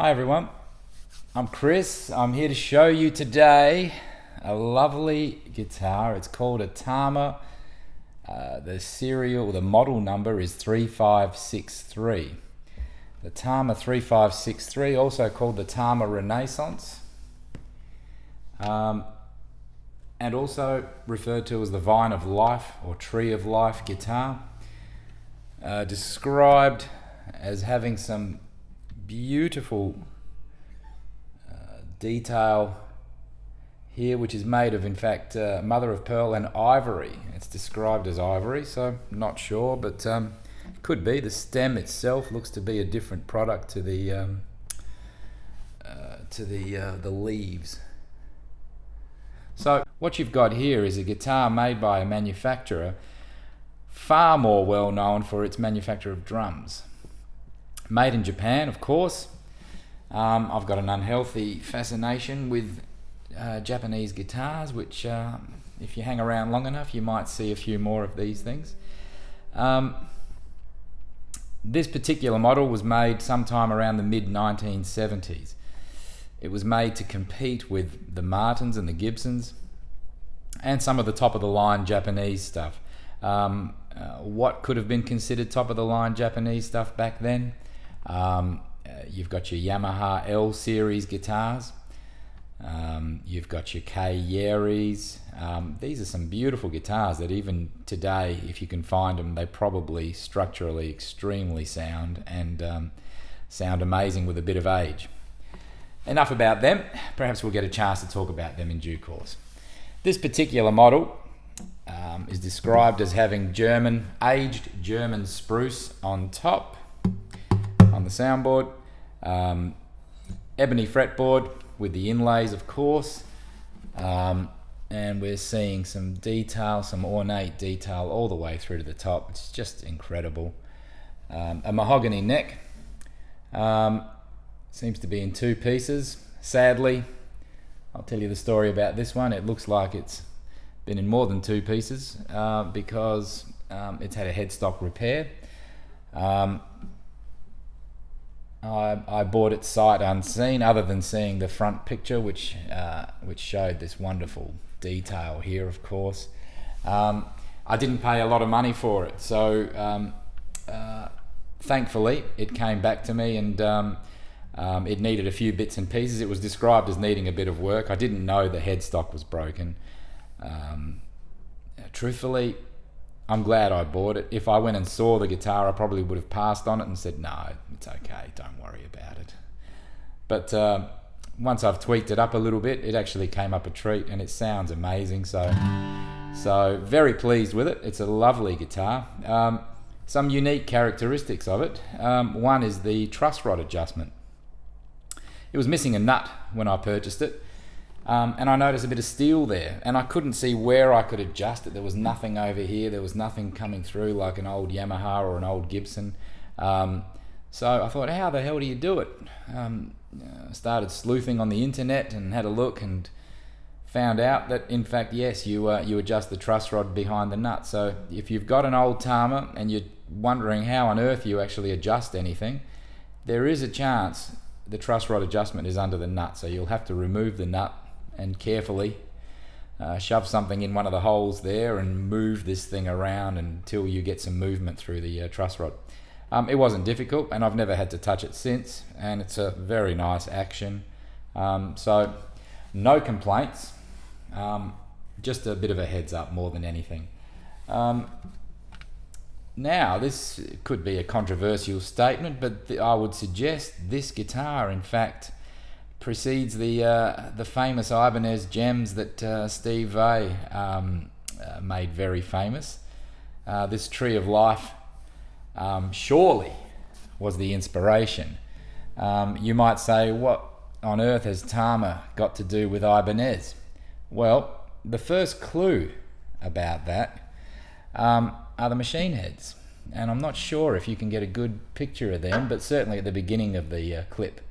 Hi everyone, I'm Kris. I'm here to show you today a lovely guitar. It's called a Tama. The model number is 3563. The Tama 3563, also called the Tama Renaissance, and also referred to as the Vine of Life or Tree of Life guitar. Described as having some beautiful detail here, which is made of, in fact, mother of pearl and ivory. It's described as ivory, so not sure, but could be. The stem itself looks to be a different product to the leaves. So what you've got here is a guitar made by a manufacturer far more well known for its manufacture of drums. Made in Japan, of course. I've got an unhealthy fascination with Japanese guitars, which if you hang around long enough you might see a few more of these things. This particular model was made sometime around the mid-1970s. It was made to compete with the Martins and the Gibsons and some of the top-of-the-line Japanese stuff. What could have been considered top-of-the-line Japanese stuff back then? You've got your Yamaha L series guitars. You've got your K-Yeris. These are some beautiful guitars that even today, if you can find them, they probably structurally extremely sound and sound amazing with a bit of age. Enough about them. Perhaps we'll get a chance to talk about them in due course. This particular model is described as having aged German spruce on top, on the soundboard, ebony fretboard with the inlays, of course, and we're seeing some detail, some ornate detail all the way through to the top. It's just incredible. A mahogany neck, seems to be in two pieces. Sadly, I'll tell you the story about this one. It looks like it's been in more than two pieces because it's had a headstock repair. I bought it sight unseen, other than seeing the front picture, which showed this wonderful detail here, of course. I didn't pay a lot of money for it, so thankfully it came back to me, and it needed a few bits and pieces. It was described as needing a bit of work. I didn't know the headstock was broken. Truthfully, I'm glad I bought it. If I went and saw the guitar, I probably would have passed on it and said, no, it's okay, don't worry about it. But once I've tweaked it up a little bit, it actually came up a treat, and it sounds amazing. So very pleased with it. It's a lovely guitar. Some unique characteristics of it. One is the truss rod adjustment. It was missing a nut when I purchased it. And I noticed a bit of steel there, and I couldn't see where I could adjust it. There was nothing over here. There was nothing coming through like an old Yamaha or an old Gibson. So I thought, how the hell do you do it? Started sleuthing on the internet and had a look, and found out that, in fact, yes, you adjust the truss rod behind the nut. So if you've got an old Tama and you're wondering how on earth you actually adjust anything, there is a chance the truss rod adjustment is under the nut. So you'll have to remove the nut and carefully shove something in one of the holes there and move this thing around until you get some movement through the truss rod. It wasn't difficult, and I've never had to touch it since, and it's a very nice action. So no complaints, just a bit of a heads up more than anything. Now, this could be a controversial statement, but I would suggest this guitar, in fact, precedes the famous Ibanez Jems that Steve Vai made very famous. This Tree of Life surely was the inspiration. You might say, what on earth has Tama got to do with Ibanez? Well, the first clue about that are the machine heads, and I'm not sure if you can get a good picture of them, but certainly at the beginning of the clip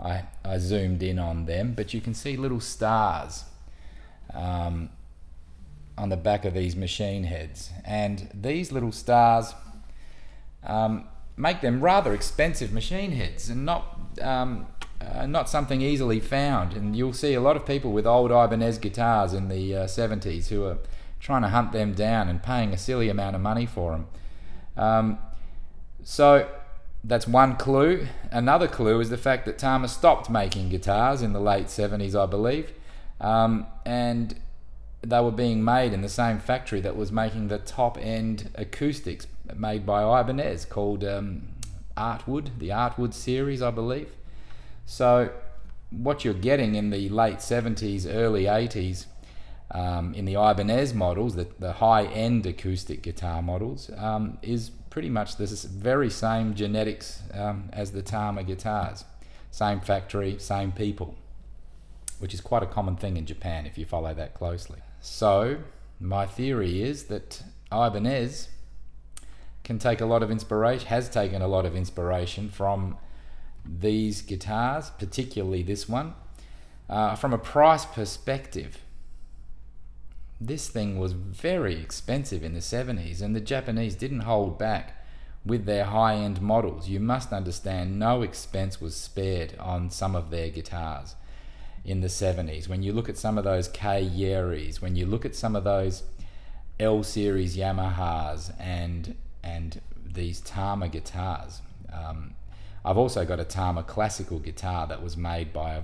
I zoomed in on them, but you can see little stars on the back of these machine heads, and these little stars make them rather expensive machine heads, and not not something easily found, and you'll see a lot of people with old Ibanez guitars in the 70s who are trying to hunt them down and paying a silly amount of money for them. So that's one clue. Another clue is the fact that Tama stopped making guitars in the late 70s, I believe, and they were being made in the same factory that was making the top-end acoustics made by Ibanez, called Artwood, the Artwood series, I believe. So what you're getting in the late 70s, early 80s, in the Ibanez models, the high-end acoustic guitar models, is pretty much the very same genetics as the Tama guitars. Same factory, same people, which is quite a common thing in Japan if you follow that closely. So my theory is that Ibanez can take a lot of inspiration, has taken a lot of inspiration from these guitars, particularly this one. From a price perspective, this thing was very expensive in the 70s, and the Japanese didn't hold back with their high-end models. You must understand, no expense was spared on some of their guitars in the 70s. When you look at some of those K Yeris, when you look at some of those L series Yamahas and these Tama guitars. I've also got a Tama classical guitar that was made by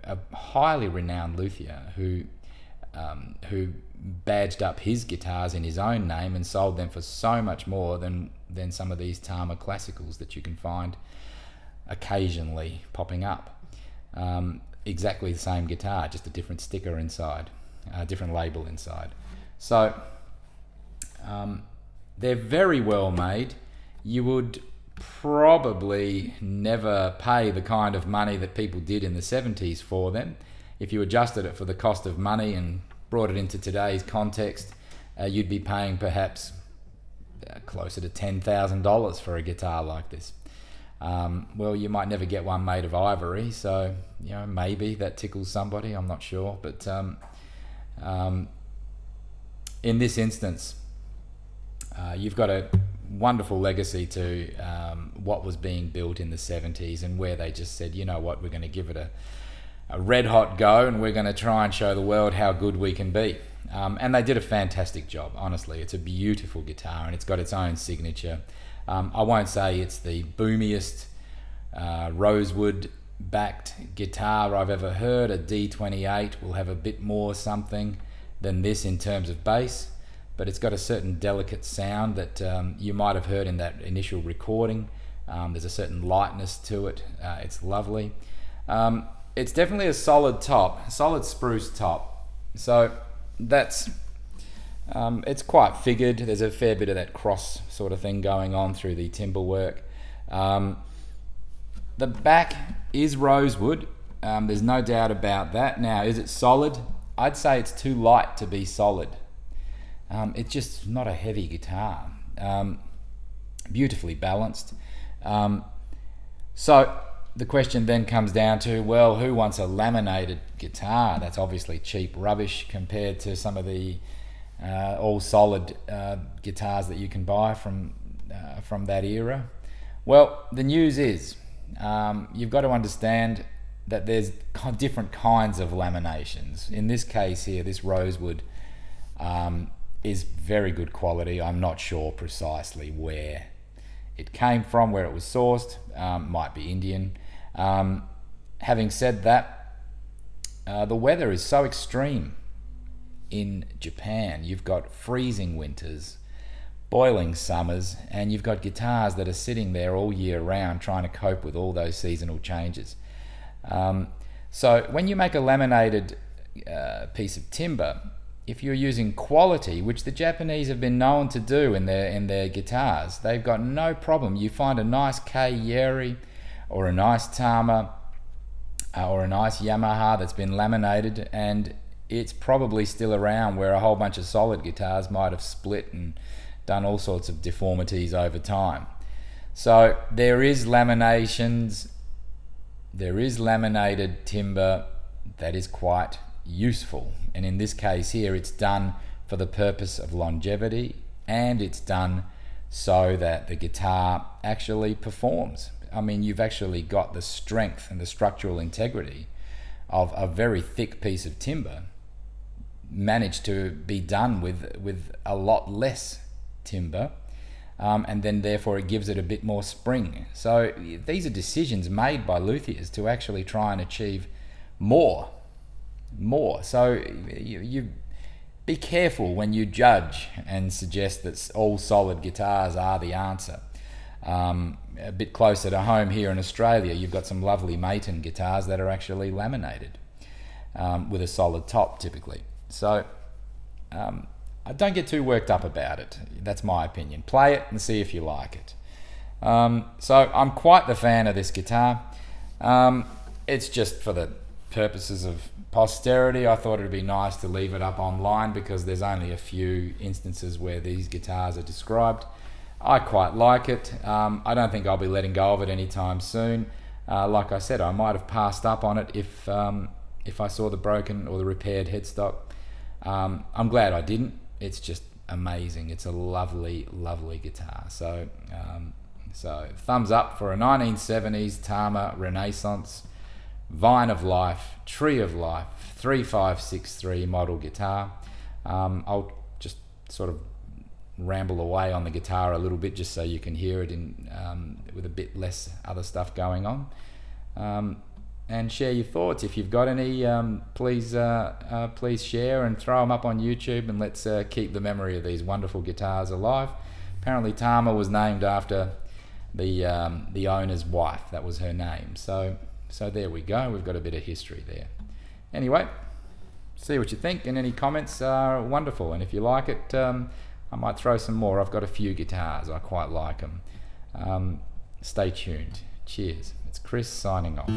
a highly renowned luthier who badged up his guitars in his own name and sold them for so much more than some of these Tama classicals that you can find occasionally popping up. Exactly the same guitar, just a different sticker inside, a different label inside. So they're very well made. You would probably never pay the kind of money that people did in the 70s for them. If you adjusted it for the cost of money and brought it into today's context, you'd be paying perhaps closer to $10,000 for a guitar like this. Well, you might never get one made of ivory, so maybe that tickles somebody, I'm not sure. But in this instance, you've got a wonderful legacy to what was being built in the 70s, and where they just said, you know what, we're going to give it a red hot go, and we're going to try and show the world how good we can be. And they did a fantastic job, honestly. It's a beautiful guitar, and it's got its own signature. I won't say it's the boomiest rosewood backed guitar I've ever heard. A D28 will have a bit more something than this in terms of bass, but it's got a certain delicate sound that you might have heard in that initial recording. There's a certain lightness to it. It's lovely. It's definitely a solid top, solid spruce top. So that's it's quite figured. There's a fair bit of that cross sort of thing going on through the timber work. The back is rosewood. There's no doubt about that. Now, is it solid? I'd say it's too light to be solid. It's just not a heavy guitar. Beautifully balanced. So the question then comes down to, well, who wants a laminated guitar? That's obviously cheap rubbish compared to some of the all solid guitars that you can buy from that era. Well, the news is you've got to understand that there's different kinds of laminations. In this case here, this rosewood is very good quality. I'm not sure precisely where it came from, where it was sourced. Might be Indian. Having said that, the weather is so extreme in Japan. You've got freezing winters, boiling summers, and you've got guitars that are sitting there all year round trying to cope with all those seasonal changes. So when you make a laminated piece of timber, if you're using quality, which the Japanese have been known to do in their guitars, they've got no problem. You find a nice K Yeri or a nice Tama or a nice Yamaha that's been laminated, and it's probably still around, where a whole bunch of solid guitars might have split and done all sorts of deformities over time. So there is laminations, there is laminated timber that is quite useful, and in this case here it's done for the purpose of longevity, and it's done so that the guitar actually performs. I mean, you've actually got the strength and the structural integrity of a very thick piece of timber managed to be done with a lot less timber, and then therefore it gives it a bit more spring. So these are decisions made by luthiers to actually try and achieve more. So you be careful when you judge and suggest that all solid guitars are the answer. A bit closer to home here in Australia, you've got some lovely Maton guitars that are actually laminated with a solid top typically. So I don't get too worked up about it. That's my opinion. Play it and see if you like it. So I'm quite the fan of this guitar. It's just for the purposes of posterity. I thought it'd be nice to leave it up online because there's only a few instances where these guitars are described. I quite like it. I don't think I'll be letting go of it anytime soon. Like I said, I might have passed up on it if I saw the broken or the repaired headstock. I'm glad I didn't. It's just amazing. It's a lovely, lovely guitar. So thumbs up for a 1970s Tama Renaissance Vine of Life, Tree of Life, 3563 model guitar. I'll just sort of ramble away on the guitar a little bit just so you can hear it in with a bit less other stuff going on. And share your thoughts. If you've got any, please share and throw them up on YouTube, and let's keep the memory of these wonderful guitars alive. Apparently Tama was named after the owner's wife. That was her name. So there we go. We've got a bit of history there. Anyway, see what you think, and any comments are wonderful. And if you like it, I might throw some more. I've got a few guitars. I quite like them. Stay tuned. Cheers. It's Kris signing off.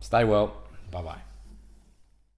Stay well. Bye-bye.